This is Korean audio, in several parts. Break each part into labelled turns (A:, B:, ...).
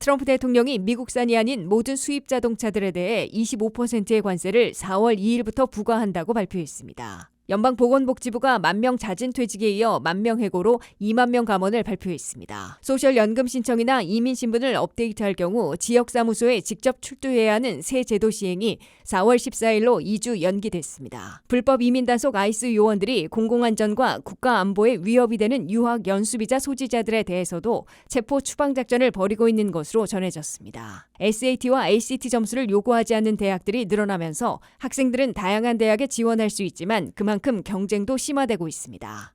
A: 트럼프 대통령이 미국산이 아닌 모든 수입 자동차들에 대해 25%의 관세를 4월 2일부터 부과한다고 발표했습니다. 연방보건복지부가 10,000명 자진 퇴직에 이어 10,000명 해고로 20,000명 감원을 발표했습니다. 소셜연금 신청이나 이민신분을 업데이트할 경우 지역사무소에 직접 출두해야 하는 새 제도 시행이 4월 14일로 2주 연기됐습니다. 불법 이민 단속 ICE 요원들이 공공안전과 국가안보에 위협이 되는 유학 연수비자 소지자들에 대해서도 체포 추방작전을 벌이고 있는 것으로 전해졌습니다. SAT와 ACT 점수를 요구하지 않는 대학들이 늘어나면서 학생들은 다양한 대학에 지원할 수 있지만 그만큼 경쟁도 심화되고 있습니다.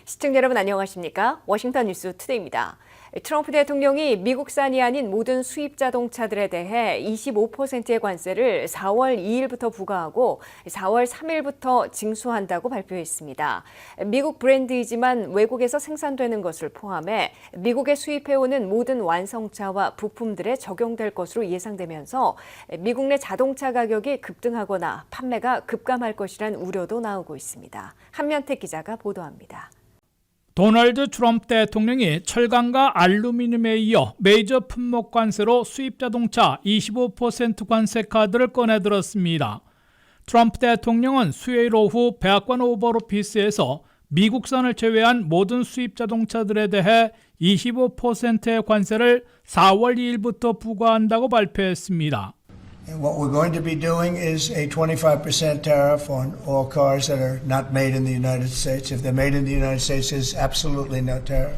A: 시청자 여러분 안녕하십니까? 워싱턴 뉴스 투데이입니다. 트럼프 대통령이 미국산이 아닌 모든 수입 자동차들에 대해 25%의 관세를 4월 2일부터 부과하고 4월 3일부터 징수한다고 발표했습니다. 미국 브랜드이지만 외국에서 생산되는 것을 포함해 미국에 수입해오는 모든 완성차와 부품들에 적용될 것으로 예상되면서 미국 내 자동차 가격이 급등하거나 판매가 급감할 것이란 우려도 나오고 있습니다. 한면택 기자가 보도합니다.
B: 도널드 트럼프 대통령이 철강과 알루미늄에 이어 메이저 품목 관세로 수입 자동차 25% 관세 카드를 꺼내들었습니다. 트럼프 대통령은 수요일 오후 백악관 오벌 오피스에서 미국산을 제외한 모든 수입 자동차들에 대해 25%의 관세를 4월 2일부터 부과한다고 발표했습니다.
C: And what we're going to be doing is a 25% tariff on all cars that are not made in the United States. If they're made in the United States, there's absolutely no tariff.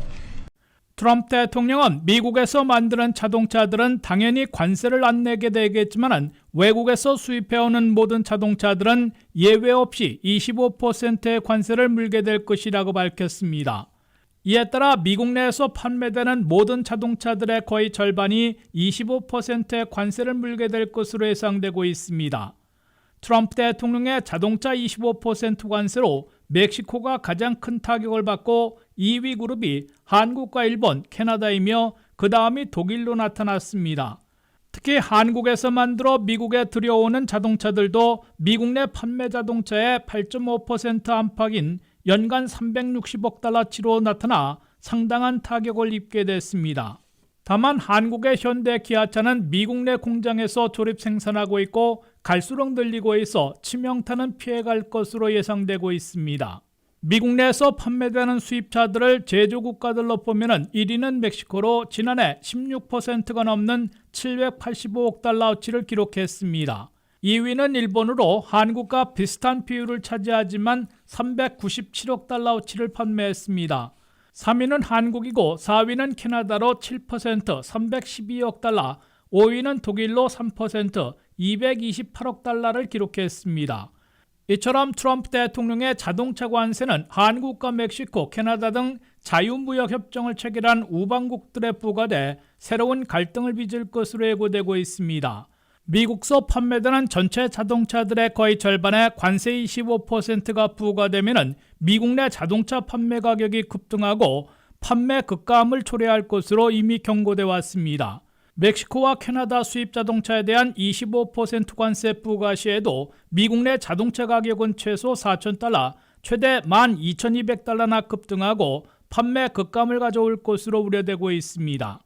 B: 트럼프 대통령은 미국에서 만드는 자동차들은 당연히 관세를 안 내게 되겠지만 외국에서 수입해오는 모든 자동차들은 예외 없이 25%의 관세를 물게 될 것이라고 밝혔습니다. 이에 따라 미국 내에서 판매되는 모든 자동차들의 거의 절반이 25%의 관세를 물게 될 것으로 예상되고 있습니다. 트럼프 대통령의 자동차 25% 관세로 멕시코가 가장 큰 타격을 받고 2위 그룹이 한국과 일본, 캐나다이며 그 다음이 독일로 나타났습니다. 특히 한국에서 만들어 미국에 들여오는 자동차들도 미국 내 판매 자동차의 8.5% 안팎인 연간 360억 달러치로 나타나 상당한 타격을 입게 됐습니다. 다만 한국의 현대 기아차는 미국 내 공장에서 조립 생산하고 있고 갈수록 늘리고 있어 치명타는 피해갈 것으로 예상되고 있습니다. 미국 내에서 판매되는 수입차들을 제조 국가들로 보면 1위는 멕시코로 지난해 16%가 넘는 785억 달러어치를 기록했습니다. 2위는 일본으로 한국과 비슷한 비율을 차지하지만 397억 달러어치를 판매했습니다. 3위는 한국이고 4위는 캐나다로 7%, 312억 달러, 5위는 독일로 3%, 228억 달러를 기록했습니다. 이처럼 트럼프 대통령의 자동차 관세는 한국과 멕시코, 캐나다 등 자유무역협정을 체결한 우방국들에 부과돼 새로운 갈등을 빚을 것으로 예고되고 있습니다. 미국서 판매되는 전체 자동차들의 거의 절반에 관세 25%가 부과되면 미국 내 자동차 판매 가격이 급등하고 판매 급감을 초래할 것으로 이미 경고돼 왔습니다. 멕시코와 캐나다 수입 자동차에 대한 25% 관세 부과 시에도 미국 내 자동차 가격은 최소 4,000달러, 최대 12,200달러나 급등하고 판매 급감을 가져올 것으로 우려되고 있습니다.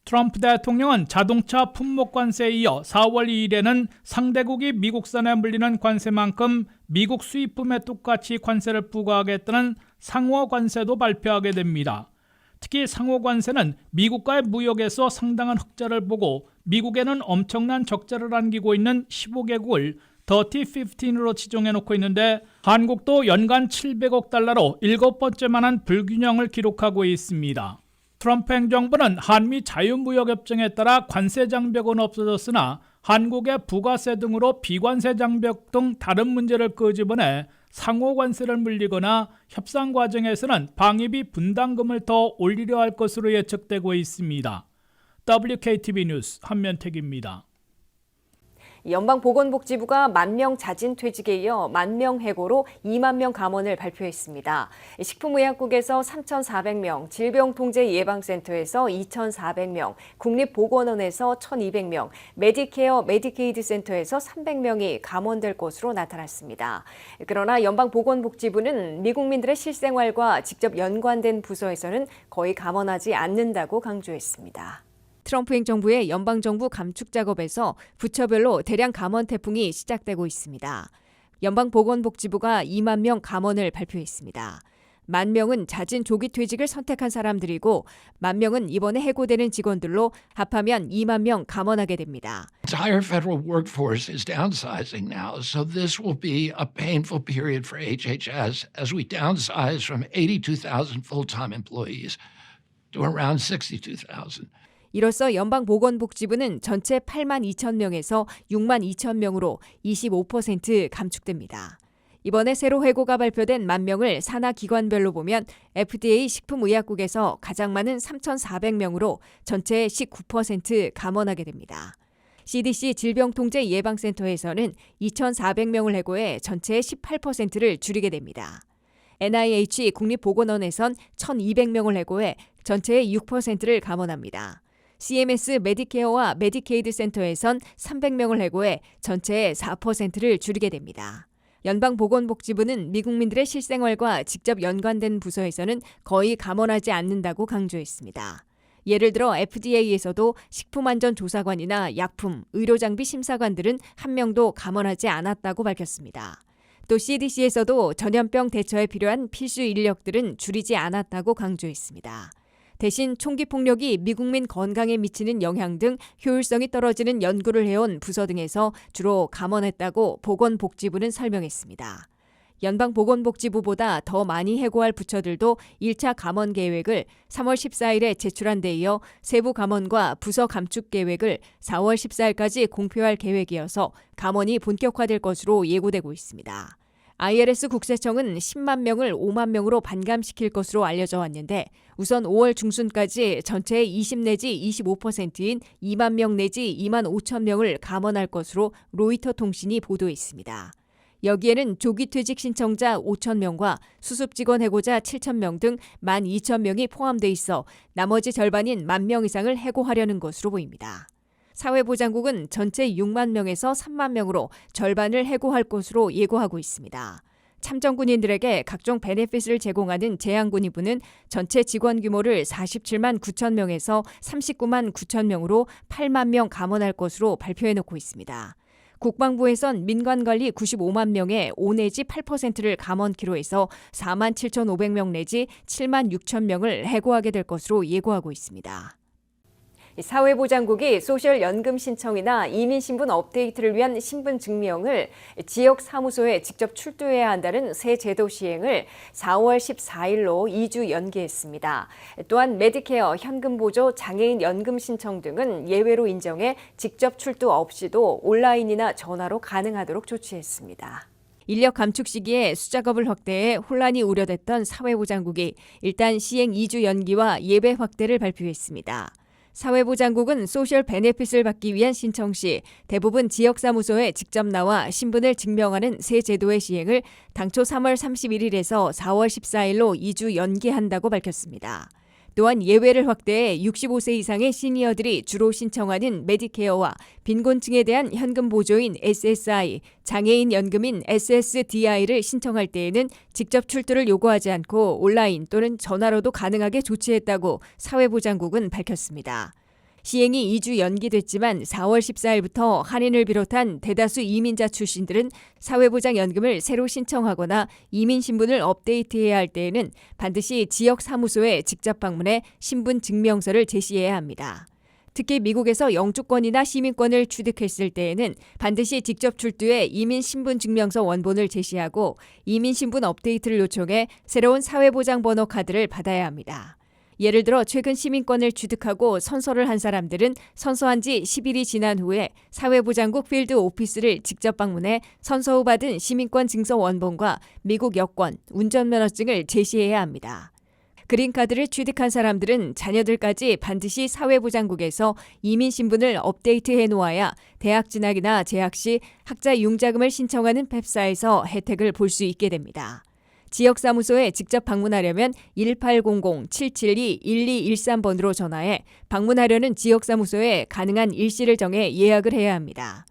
B: 트럼프 대통령은 자동차 품목 관세에 이어 4월 2일에는 상대국이 미국산에 물리는 관세만큼 미국 수입품에 똑같이 관세를 부과하겠다는 상호 관세도 발표하게 됩니다. 특히 상호 관세는 미국과의 무역에서 상당한 흑자를 보고 미국에는 엄청난 적자를 안기고 있는 15개국을 더티 15으로 지정해놓고 있는데 한국도 연간 700억 달러로 7번째만한 불균형을 기록하고 있습니다. 트럼프 행정부는 한미 자유무역협정에 따라 관세 장벽은 없어졌으나 한국의 부가세 등으로 비관세 장벽 등 다른 문제를 끄집어내 상호 관세를 물리거나 협상 과정에서는 방위비 분담금을 더 올리려 할 것으로 예측되고 있습니다. WKTV 뉴스 한면택입니다.
A: 연방보건복지부가 10,000명 자진 퇴직에 이어 10,000명 해고로 2만 명 감원을 발표했습니다. 식품의약국에서 3,400명, 질병통제예방센터에서 2,400명, 국립보건원에서 1,200명, 메디케어 메디케이드 센터에서 300명이 감원될 것으로 나타났습니다. 그러나 연방보건복지부는 미국민들의 실생활과 직접 연관된 부서에서는 거의 감원하지 않는다고 강조했습니다. 트럼프 행정부의 연방정부 감축 작업에서 부처별로 대량 감원 태풍이 시작되고 있습니다. 연방보건복지부가 2만 명 감원을 발표했습니다. 10,000명은 자진 조기 퇴직을 선택한 사람들이고 10,000명은 이번에 해고되는 직원들로 합하면 2만 명 감원하게 됩니다.
D: The entire federal workforce is downsizing now, so this will be a painful period for HHS as we downsize from 82,000 full-time employees to around 62,000.
A: 이로써 연방보건복지부는 전체 82,000명에서 62,000명으로 25% 감축됩니다. 이번에 새로 해고가 발표된 10,000명을 산하 기관별로 보면 FDA 식품의약국에서 가장 많은 3,400명으로 전체의 19% 감원하게 됩니다. CDC 질병통제예방센터에서는 2,400명을 해고해 전체의 18%를 줄이게 됩니다. NIH 국립보건원에선 1,200명을 해고해 전체의 6%를 감원합니다. CMS 메디케어와 메디케이드 센터에선 300명을 해고해 전체의 4%를 줄이게 됩니다. 연방보건복지부는 미국민들의 실생활과 직접 연관된 부서에서는 거의 감원하지 않는다고 강조했습니다. 예를 들어 FDA에서도 식품안전조사관이나 약품, 의료장비 심사관들은 한 명도 감원하지 않았다고 밝혔습니다. 또 CDC에서도 전염병 대처에 필요한 필수 인력들은 줄이지 않았다고 강조했습니다. 대신 총기 폭력이 미국민 건강에 미치는 영향 등 효율성이 떨어지는 연구를 해온 부서 등에서 주로 감원했다고 보건복지부는 설명했습니다. 연방보건복지부보다 더 많이 해고할 부처들도 1차 감원 계획을 3월 14일에 제출한 데 이어 세부 감원과 부서 감축 계획을 4월 14일까지 공표할 계획이어서 감원이 본격화될 것으로 예고되고 있습니다. IRS 국세청은 10만 명을 5만 명으로 반감시킬 것으로 알려져 왔는데 우선 5월 중순까지 전체의 20 내지 25%인 2만 명 내지 2만 5천 명을 감원할 것으로 로이터 통신이 보도했습니다. 여기에는 조기 퇴직 신청자 5천 명과 수습 직원 해고자 7천 명 등 12,000명이 포함돼 있어 나머지 절반인 10,000명 이상을 해고하려는 것으로 보입니다. 사회보장국은 전체 6만 명에서 3만 명으로 절반을 해고할 것으로 예고하고 있습니다. 참정군인들에게 각종 베네핏을 제공하는 재향군의부는 전체 직원 규모를 47만 9천 명에서 39만 9천 명으로 8만 명 감원할 것으로 발표해놓고 있습니다. 국방부에선 민관관리 95만 명의 5 내지 8%를 감원키로 해서 4만 7,500명 내지 7만 6천 명을 해고하게 될 것으로 예고하고 있습니다. 사회보장국이 소셜연금 신청이나 이민신분 업데이트를 위한 신분증명을 지역사무소에 직접 출두해야 한다는 새 제도 시행을 4월 14일로 2주 연기했습니다. 또한 메디케어, 현금보조, 장애인 연금 신청 등은 예외로 인정해 직접 출두 없이도 온라인이나 전화로 가능하도록 조치했습니다. 인력 감축 시기에 수작업을 확대해 혼란이 우려됐던 사회보장국이 일단 시행 2주 연기와 예외 확대를 발표했습니다. 사회보장국은 소셜 베네핏을 받기 위한 신청 시 대부분 지역사무소에 직접 나와 신분을 증명하는 새 제도의 시행을 당초 3월 31일에서 4월 14일로 2주 연기한다고 밝혔습니다. 또한 예외를 확대해 65세 이상의 시니어들이 주로 신청하는 메디케어와 빈곤층에 대한 현금 보조인 SSI, 장애인 연금인 SSDI를 신청할 때에는 직접 출두를 요구하지 않고 온라인 또는 전화로도 가능하게 조치했다고 사회보장국은 밝혔습니다. 시행이 2주 연기됐지만 4월 14일부터 한인을 비롯한 대다수 이민자 출신들은 사회보장연금을 새로 신청하거나 이민신분을 업데이트해야 할 때에는 반드시 지역사무소에 직접 방문해 신분증명서를 제시해야 합니다. 특히 미국에서 영주권이나 시민권을 취득했을 때에는 반드시 직접 출두해 이민신분증명서 원본을 제시하고 이민신분 업데이트를 요청해 새로운 사회보장번호 카드를 받아야 합니다. 예를 들어 최근 시민권을 취득하고 선서를 한 사람들은 선서한 지 10일이 지난 후에 사회보장국 필드 오피스를 직접 방문해 선서 후 받은 시민권 증서 원본과 미국 여권, 운전면허증을 제시해야 합니다. 그린카드를 취득한 사람들은 자녀들까지 반드시 사회보장국에서 이민 신분을 업데이트해 놓아야 대학 진학이나 재학 시 학자 융자금을 신청하는 펩사에서 혜택을 볼 수 있게 됩니다. 지역사무소에 직접 방문하려면 1800-772-1213번으로 전화해 방문하려는 지역사무소에 가능한 일시를 정해 예약을 해야 합니다.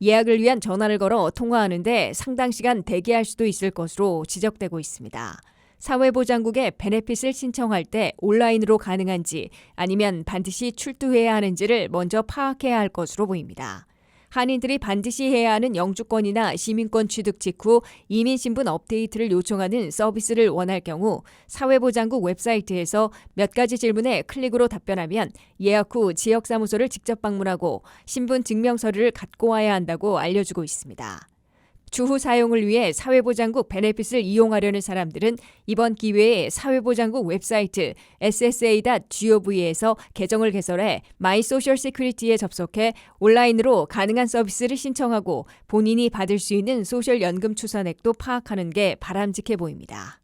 A: 예약을 위한 전화를 걸어 통화하는데 상당 시간 대기할 수도 있을 것으로 지적되고 있습니다. 사회보장국에 베네핏을 신청할 때 온라인으로 가능한지 아니면 반드시 출두해야 하는지를 먼저 파악해야 할 것으로 보입니다. 한인들이 반드시 해야 하는 영주권이나 시민권 취득 직후 이민신분 업데이트를 요청하는 서비스를 원할 경우 사회보장국 웹사이트에서 몇 가지 질문에 클릭으로 답변하면 예약 후 지역사무소를 직접 방문하고 신분 증명서류를 갖고 와야 한다고 알려주고 있습니다. 추후 사용을 위해 사회보장국 베네핏을 이용하려는 사람들은 이번 기회에 사회보장국 웹사이트 ssa.gov에서 계정을 개설해 마이 소셜 시큐리티에 접속해 온라인으로 가능한 서비스를 신청하고 본인이 받을 수 있는 소셜연금 추산액도 파악하는 게 바람직해 보입니다.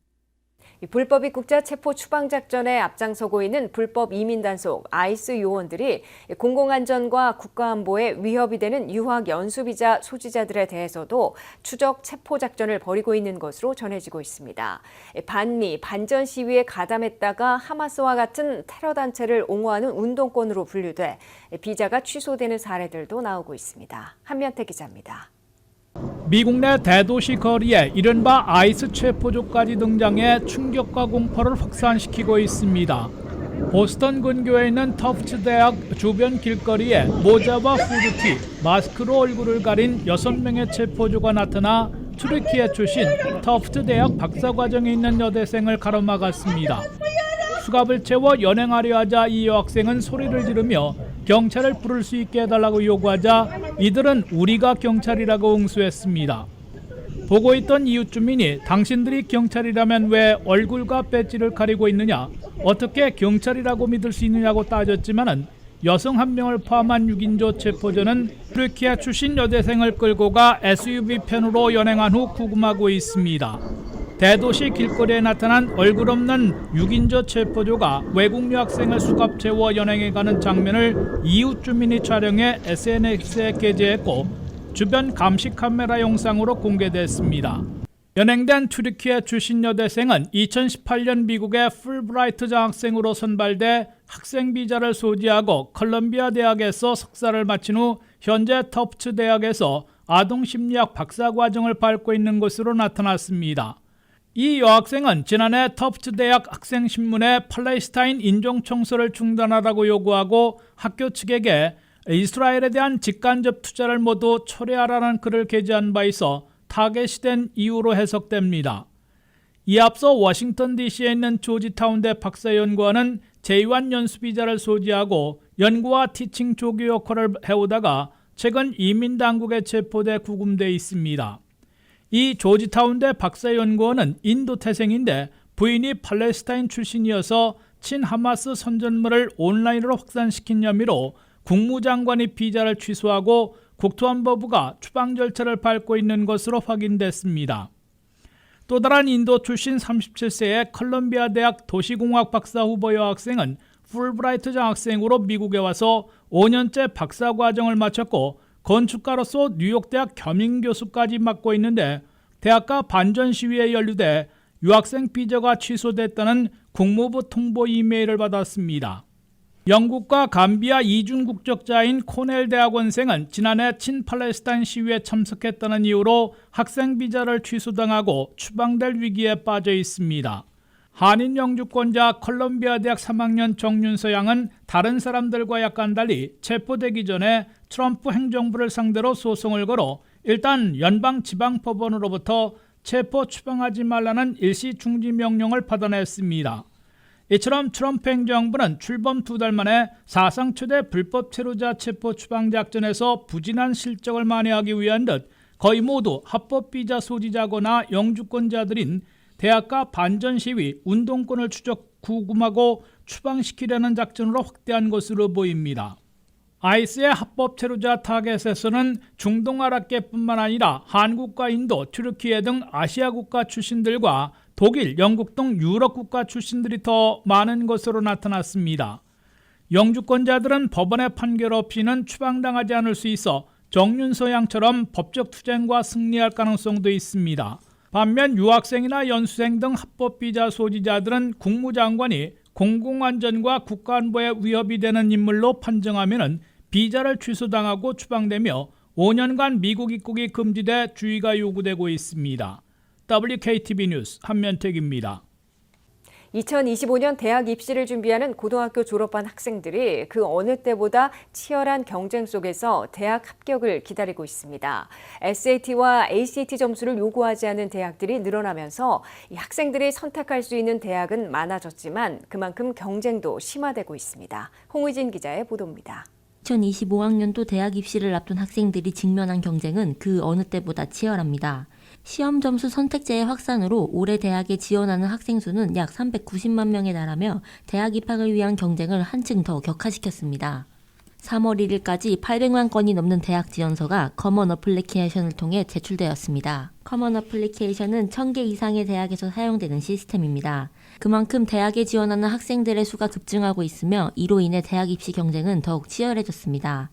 A: 불법 입국자 체포 추방 작전에 앞장서고 있는 불법 이민 단속 아이스 요원들이 공공안전과 국가안보에 위협이 되는 유학 연수비자 소지자들에 대해서도 추적 체포 작전을 벌이고 있는 것으로 전해지고 있습니다. 반미, 반전 시위에 가담했다가 하마스와 같은 테러 단체를 옹호하는 운동권으로 분류돼 비자가 취소되는 사례들도 나오고 있습니다. 한면태 기자입니다.
B: 미국 내 대도시 거리에 이른바 아이스 체포조까지 등장해 충격과 공포를 확산시키고 있습니다. 보스턴 근교에 있는 터프트 대학 주변 길거리에 모자와 후드티, 마스크로 얼굴을 가린 6명의 체포조가 나타나 튀르키예 출신 터프트 대학 박사과정에 있는 여대생을 가로막았습니다. 수갑을 채워 연행하려 하자 이 여학생은 소리를 지르며 경찰을 부를 수 있게 해달라고 요구하자 이들은 우리가 경찰이라고 응수했습니다. 보고 있던 이웃 주민이 당신들이 경찰이라면 왜 얼굴과 배지를 가리고 있느냐, 어떻게 경찰이라고 믿을 수 있느냐고 따졌지만은 여성 한 명을 포함한 6인조 체포조는 튀르키예 출신 여대생을 끌고 가 SUV 편으로 연행한 후 구금하고 있습니다. 대도시 길거리에 나타난 얼굴 없는 6인조 체포조가 외국 유학생을 수갑 채워 연행해가는 장면을 이웃 주민이 촬영해 SNS에 게재했고 주변 감시 카메라 영상으로 공개됐습니다. 연행된 튀르키예 출신 여대생은 2018년 미국의 풀브라이트 장학생으로 선발돼 학생 비자를 소지하고 컬럼비아 대학에서 석사를 마친 후 현재 터프트 대학에서 아동심리학 박사과정을 밟고 있는 것으로 나타났습니다. 이 여학생은 지난해 터프트 대학 학생신문에 팔레스타인 인종청소를 중단하라고 요구하고 학교 측에게 이스라엘에 대한 직간접 투자를 모두 철회하라는 글을 게재한 바 있어 타겟이 된 이유로 해석됩니다. 이에 앞서 워싱턴 DC에 있는 조지타운대 박사연구원은 제2한 연수비자를 소지하고 연구와 티칭 조교 역할을 해오다가 최근 이민당국에 체포돼 구금돼 있습니다. 이 조지타운대 박사연구원은 인도 태생인데 부인이 팔레스타인 출신이어서 친하마스 선전물을 온라인으로 확산시킨 혐의로 국무장관이 비자를 취소하고 국토안보부가 추방 절차를 밟고 있는 것으로 확인됐습니다. 또 다른 인도 출신 37세의 컬럼비아 대학 도시공학 박사 후보 여학생은 풀브라이트 장학생으로 미국에 와서 5년째 박사과정을 마쳤고 건축가로서 뉴욕대학 겸임교수까지 맡고 있는데 대학가 반전 시위에 연루돼 유학생 비자가 취소됐다는 국무부 통보 이메일을 받았습니다. 영국과 감비아 이중 국적자인 코넬 대학원생은 지난해 친팔레스타인 시위에 참석했다는 이유로 학생 비자를 취소당하고 추방될 위기에 빠져 있습니다. 한인 영주권자 컬럼비아 대학 3학년 정윤서 양은 다른 사람들과 약간 달리 체포되기 전에 트럼프 행정부를 상대로 소송을 걸어 일단 연방 지방법원으로부터 체포 추방하지 말라는 일시 중지 명령을 받아냈습니다. 이처럼 트럼프 행정부는 출범 2달 만에 사상 최대 불법 체류자 체포 추방 작전에서 부진한 실적을 만회하기 위한 듯 거의 모두 합법 비자 소지자거나 영주권자들인 대학가 반전 시위, 운동권을 추적 구금하고 추방시키려는 작전으로 확대한 것으로 보입니다. 아이스의 합법 체류자 타겟에서는 중동 아랍계뿐만 아니라 한국과 인도, 튀르키예 등 아시아 국가 출신들과 독일, 영국 등 유럽 국가 출신들이 더 많은 것으로 나타났습니다. 영주권자들은 법원의 판결 없이는 추방당하지 않을 수 있어 정윤서 양처럼 법적 투쟁과 승리할 가능성도 있습니다. 반면 유학생이나 연수생 등 합법 비자 소지자들은 국무장관이 공공안전과 국가안보에 위협이 되는 인물로 판정하면 비자를 취소당하고 추방되며 5년간 미국 입국이 금지돼 주의가 요구되고 있습니다. WKTV 뉴스 한면택입니다.
A: 2025년 대학 입시를 준비하는 고등학교 졸업한 학생들이 그 어느 때보다 치열한 경쟁 속에서 대학 합격을 기다리고 있습니다. SAT와 ACT 점수를 요구하지 않은 대학들이 늘어나면서 이 학생들이 선택할 수 있는 대학은 많아졌지만 그만큼 경쟁도 심화되고 있습니다. 홍의진 기자의 보도입니다.
E: 2025학년도 대학 입시를 앞둔 학생들이 직면한 경쟁은 그 어느 때보다 치열합니다. 시험 점수 선택제의 확산으로 올해 대학에 지원하는 학생 수는 약 390만 명에 달하며 대학 입학을 위한 경쟁을 한층 더 격화시켰습니다. 3월 1일까지 800만 건이 넘는 대학 지원서가 커먼 어플리케이션을 통해 제출되었습니다. 커먼 어플리케이션은 1000개 이상의 대학에서 사용되는 시스템입니다. 그만큼 대학에 지원하는 학생들의 수가 급증하고 있으며 이로 인해 대학 입시 경쟁은 더욱 치열해졌습니다.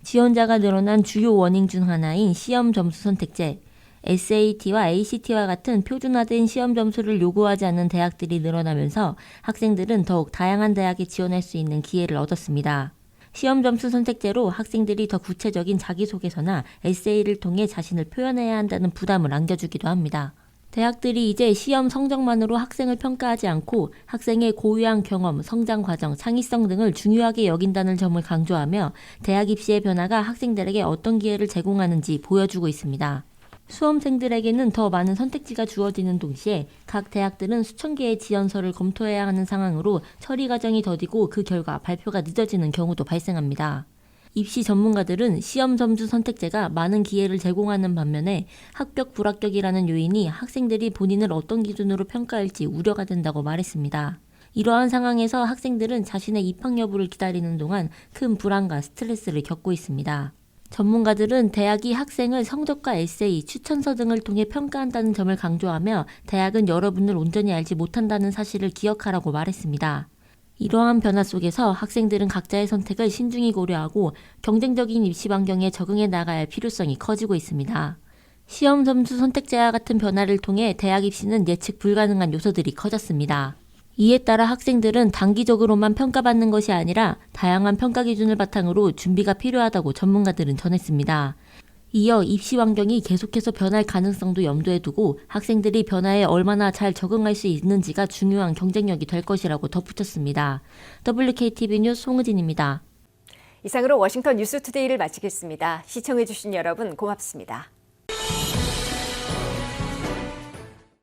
E: 지원자가 늘어난 주요 원인 중 하나인 시험 점수 선택제, SAT와 ACT와 같은 표준화된 시험 점수를 요구하지 않는 대학들이 늘어나면서 학생들은 더욱 다양한 대학에 지원할 수 있는 기회를 얻었습니다. 시험 점수 선택제로 학생들이 더 구체적인 자기소개서나 에세이를 통해 자신을 표현해야 한다는 부담을 안겨주기도 합니다. 대학들이 이제 시험 성적만으로 학생을 평가하지 않고 학생의 고유한 경험, 성장 과정, 창의성 등을 중요하게 여긴다는 점을 강조하며 대학 입시의 변화가 학생들에게 어떤 기회를 제공하는지 보여주고 있습니다. 수험생들에게는 더 많은 선택지가 주어지는 동시에 각 대학들은 수천 개의 지원서를 검토해야 하는 상황으로 처리 과정이 더디고 그 결과 발표가 늦어지는 경우도 발생합니다. 입시 전문가들은 시험 점수 선택제가 많은 기회를 제공하는 반면에 합격 불합격이라는 요인이 학생들이 본인을 어떤 기준으로 평가할지 우려가 된다고 말했습니다. 이러한 상황에서 학생들은 자신의 입학 여부를 기다리는 동안 큰 불안과 스트레스를 겪고 있습니다. 전문가들은 대학이 학생을 성적과 에세이, 추천서 등을 통해 평가한다는 점을 강조하며 대학은 여러분을 온전히 알지 못한다는 사실을 기억하라고 말했습니다. 이러한 변화 속에서 학생들은 각자의 선택을 신중히 고려하고 경쟁적인 입시 환경에 적응해 나가야 할 필요성이 커지고 있습니다. 시험 점수 선택제와 같은 변화를 통해 대학 입시는 예측 불가능한 요소들이 커졌습니다. 이에 따라 학생들은 단기적으로만 평가받는 것이 아니라 다양한 평가 기준을 바탕으로 준비가 필요하다고 전문가들은 전했습니다. 이어 입시 환경이 계속해서 변할 가능성도 염두에 두고 학생들이 변화에 얼마나 잘 적응할 수 있는지가 중요한 경쟁력이 될 것이라고 덧붙였습니다. WKTV 뉴스 홍의진입니다.
A: 이상으로 워싱턴 뉴스투데이를 마치겠습니다. 시청해주신 여러분 고맙습니다.